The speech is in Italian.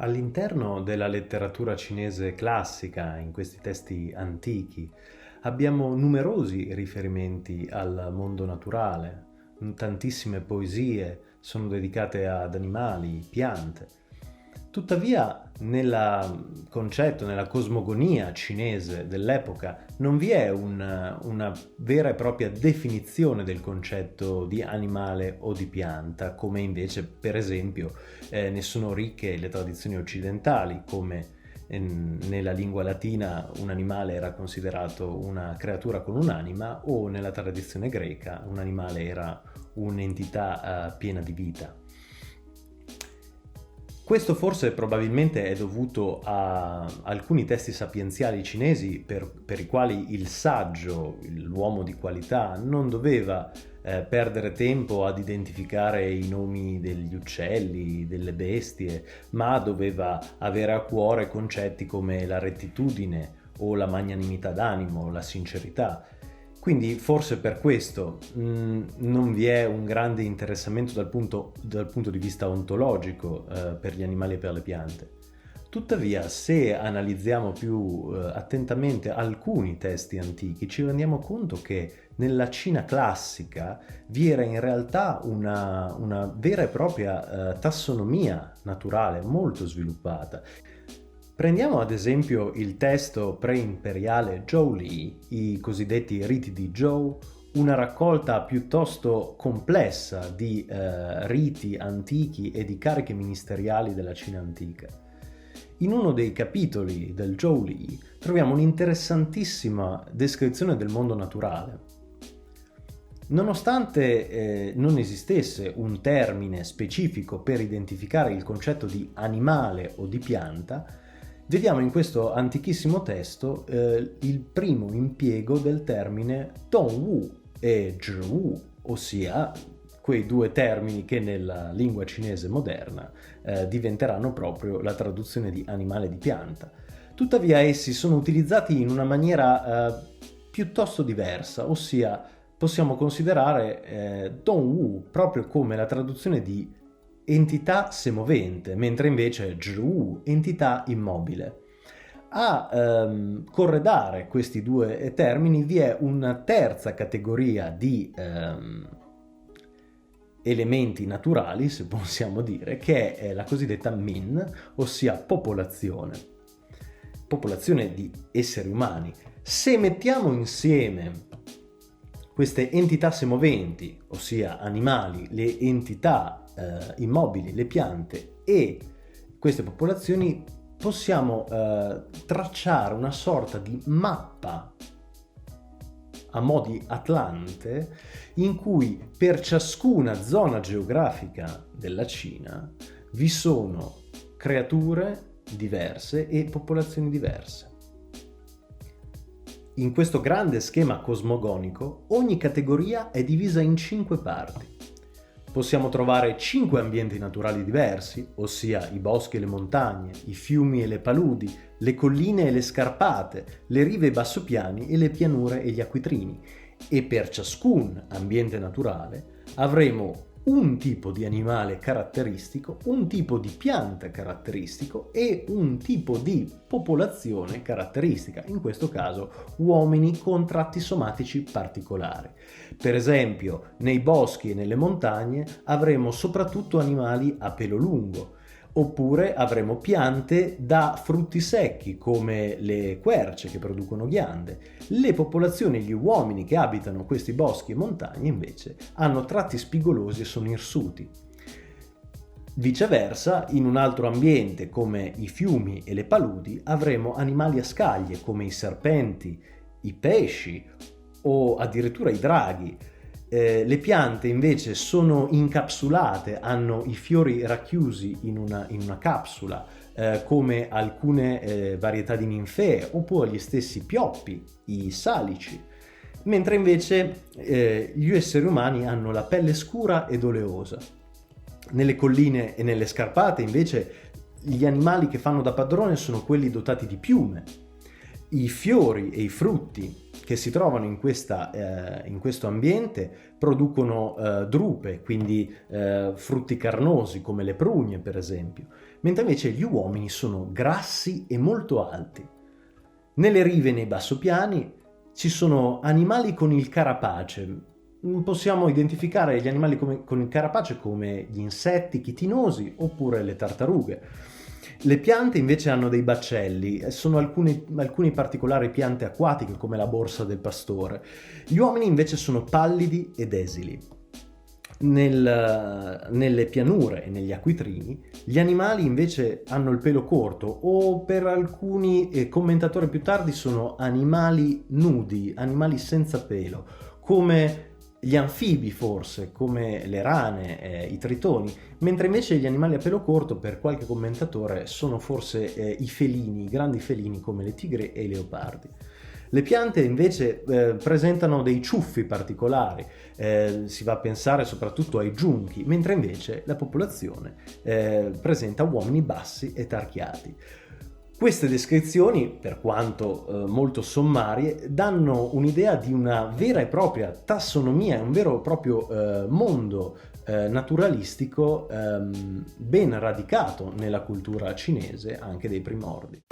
All'interno della letteratura cinese classica, in questi testi antichi, abbiamo numerosi riferimenti al mondo naturale. Tantissime poesie sono dedicate ad animali, piante. Tuttavia, nel concetto, nella cosmogonia cinese dell'epoca, non vi è una vera e propria definizione del concetto di animale o di pianta, come invece, per esempio, ne sono ricche le tradizioni occidentali, come nella lingua latina un animale era considerato una creatura con un'anima, o nella tradizione greca un animale era un'entità piena di vita. Questo forse probabilmente è dovuto a alcuni testi sapienziali cinesi per i quali il saggio, l'uomo di qualità, non doveva perdere tempo ad identificare i nomi degli uccelli, delle bestie, ma doveva avere a cuore concetti come la rettitudine o la magnanimità d'animo, la sincerità. Quindi forse per questo non vi è un grande interessamento dal punto di vista ontologico per gli animali e per le piante. Tuttavia, se analizziamo più attentamente alcuni testi antichi, ci rendiamo conto che nella Cina classica vi era in realtà una vera e propria tassonomia naturale molto sviluppata. Prendiamo ad esempio il testo preimperiale Zhou Li, i cosiddetti riti di Zhou, una raccolta piuttosto complessa di riti antichi e di cariche ministeriali della Cina antica. In uno dei capitoli del Zhou Li troviamo un'interessantissima descrizione del mondo naturale. Nonostante non esistesse un termine specifico per identificare il concetto di animale o di pianta, vediamo in questo antichissimo testo il primo impiego del termine Dongwu e Zhiwu, ossia quei due termini che nella lingua cinese moderna diventeranno proprio la traduzione di animale e di pianta. Tuttavia essi sono utilizzati in una maniera piuttosto diversa, ossia possiamo considerare Dongwu proprio come la traduzione di entità semovente, mentre invece Zhiwu, entità immobile. A corredare questi due termini vi è una terza categoria di elementi naturali, se possiamo dire, che è la cosiddetta Min, ossia popolazione di esseri umani. Se mettiamo insieme queste entità semoventi, ossia animali, le entità immobili, le piante e queste popolazioni, possiamo tracciare una sorta di mappa a mo' di Atlante in cui per ciascuna zona geografica della Cina vi sono creature diverse e popolazioni diverse. In questo grande schema cosmogonico ogni categoria è divisa in 5 parti. Possiamo trovare 5 ambienti naturali diversi, ossia i boschi e le montagne, i fiumi e le paludi, le colline e le scarpate, le rive e i bassopiani e le pianure e gli acquitrini. E per ciascun ambiente naturale avremo un tipo di animale caratteristico, un tipo di pianta caratteristico e un tipo di popolazione caratteristica, in questo caso uomini con tratti somatici particolari. Per esempio, nei boschi e nelle montagne avremo soprattutto animali a pelo lungo, oppure avremo piante da frutti secchi come le querce che producono ghiande. Le popolazioni, gli uomini che abitano questi boschi e montagne invece hanno tratti spigolosi e sono irsuti. Viceversa, in un altro ambiente come i fiumi e le paludi avremo animali a scaglie come i serpenti, i pesci o addirittura i draghi. Le piante invece sono incapsulate, hanno i fiori racchiusi in una capsula, come alcune varietà di ninfee, oppure gli stessi pioppi, i salici, mentre invece gli esseri umani hanno la pelle scura ed oleosa. Nelle colline e nelle scarpate invece gli animali che fanno da padrone sono quelli dotati di piume. I fiori e i frutti che si trovano in questo ambiente producono drupe, quindi frutti carnosi come le prugne per esempio, mentre invece gli uomini sono grassi e molto alti. Nelle rive e nei bassopiani ci sono animali con il carapace. Possiamo identificare gli animali con il carapace come gli insetti chitinosi oppure le tartarughe. Le piante invece hanno dei baccelli, sono alcune particolari piante acquatiche come la borsa del pastore. Gli uomini invece sono pallidi ed esili. Nelle pianure e negli acquitrini gli animali invece hanno il pelo corto o per alcuni commentatori più tardi sono animali nudi, animali senza pelo, come gli anfibi forse, come le rane, i tritoni, mentre invece gli animali a pelo corto per qualche commentatore sono forse i felini, i grandi felini come le tigri e i leopardi. Le piante invece presentano dei ciuffi particolari, si va a pensare soprattutto ai giunchi, mentre invece la popolazione presenta uomini bassi e tarchiati. Queste descrizioni, per quanto molto sommarie, danno un'idea di una vera e propria tassonomia, un vero e proprio mondo naturalistico ben radicato nella cultura cinese anche dei primordi.